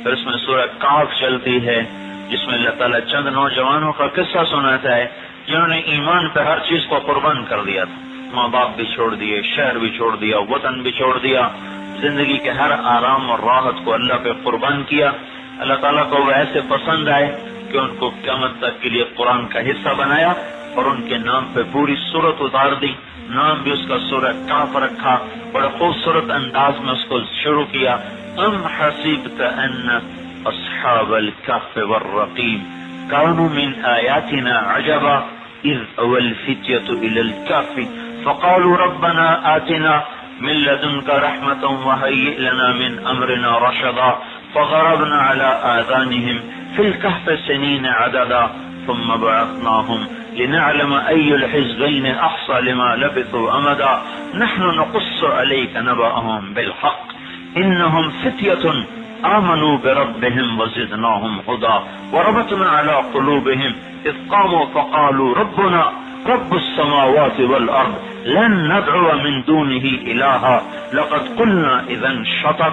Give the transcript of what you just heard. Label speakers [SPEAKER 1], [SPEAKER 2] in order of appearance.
[SPEAKER 1] پھر اس میں سورہ کاف چلتی ہے جس میں اللہ تعالیٰ چند نوجوانوں کا قصہ سناتا ہے جنہوں نے ایمان پہ ہر چیز کو قربان کر دیا تھا، ماں باپ بھی چھوڑ دیے، شہر بھی چھوڑ دیا، وطن بھی چھوڑ دیا، زندگی کے ہر آرام اور راحت کو اللہ پہ قربان کیا۔ اللہ تعالیٰ کو وہ ایسے پسند آئے کہ ان کو قیامت تک کے لیے قرآن کا حصہ بنایا اور ان کے نام پہ پوری سورت اتار دی، نام بھی اس کا سورہ کاف رکھا، بڑے خوبصورت انداز میں اس کو شروع کیا۔ ام حسبت ان اصحاب الکهف والرقیم كانوا من آیاتنا عجبا اذ اوى الفتية الى الكهف فقالوا ربنا آتنا من لدنك رحمة وهيئ لنا من امرنا رشدا فضربنا على آذانهم في الكهف سنين عددا ثم بعثناهم لنعلم أي الحزبين أحصى لما لبثوا أمدا نحن نقص عليك نبأهم بالحق إنهم فتية آمنوا بربهم وزدناهم هدى وربطنا على قلوبهم إذ قاموا فقالوا ربنا رب السماوات والأرض لن ندعو من دونه إلها لقد قلنا إذا شططا